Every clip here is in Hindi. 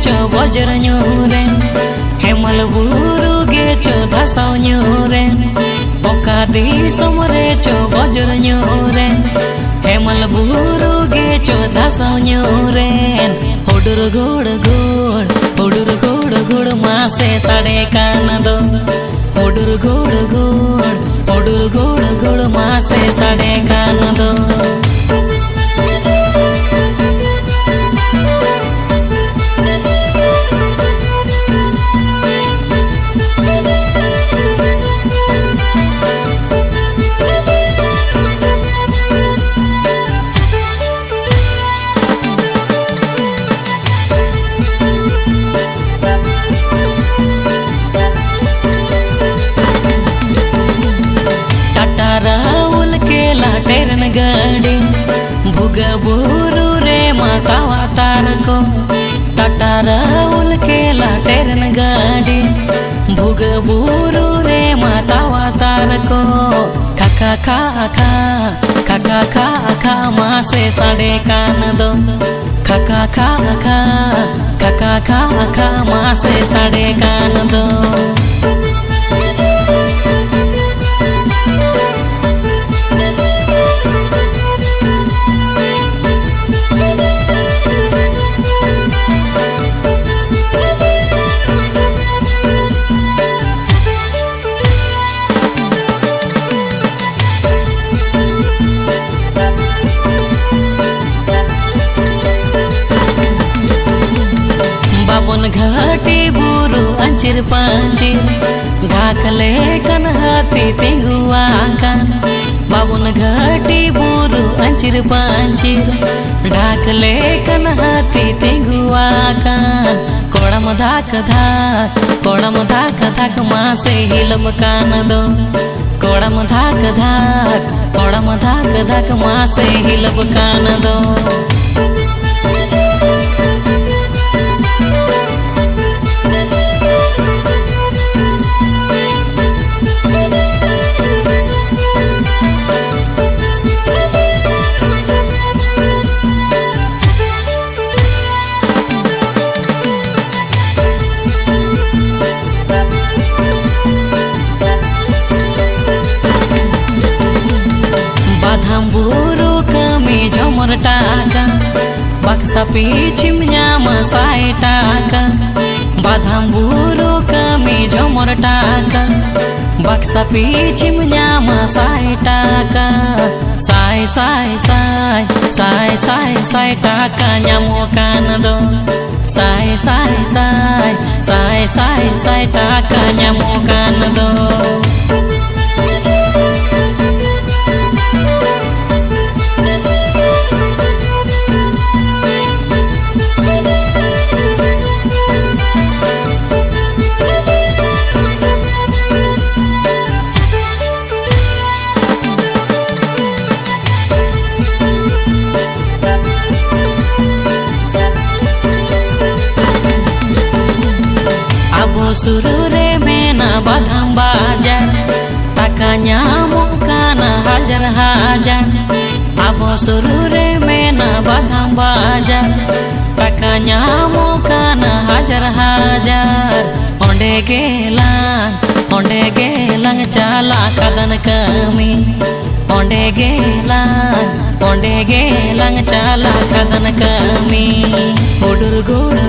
चो बजर न्यूरेन हेमल बुरु गे चो धसाव न्यूरेन ओका दिसोम रे चो बजर न्यूरेन हेमल बुरु गे चो धसाव न्यूरेन हुडुर गुड़ गुड़ मासे साड़े कान दो हुडुर गुड़ मासे साड़े कान दो गाड़ी भुगा बुरु रे मातावा तार को टाटा राहुल के लाटेरन गाड़ी भुगा बुरु रे मातावा तार को खा खा मासे साड़े कान दो खा खा मासे साड़े कान दो घाटी बुरु अंचिर पांचिर ढाकले कन हाथी तेंगुआ कान बाबुन घाटी बुरु अंचिर पांचिर ढाकले कन हाथी तेंगुआ कान कोड़म धाक धाक मासे हिलम कान दो कोड़म धाक मासे हिलब कान दो बाधाम बुरु कमी झमर टाका बक्सा पीछिम न्याम साई टाका बाधाम बुरु कमी झमर टाका बक्सा पीछिम न्याम साई टाका साई टाका न्यामो कान दो साई टाका न्यामो कान दो सुरु रे मेना बादाम बाजार टाका न्यामो काना हाजार आबो सुरु रे मेना बादाम बाजार टाका न्यामो काना हाजार ओंडे गेलांग चाला कदन कमी ओंडे गेलांग चाला कदन कमी हुडुर गुड़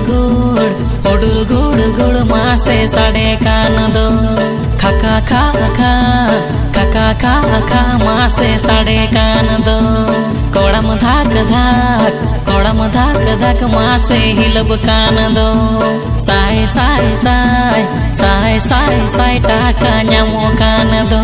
मासे साड़े कान दो खा मासे साड़े कान दो कोड़म धाक मासे हिलब कान दो साई टाका न्यामो कान दो।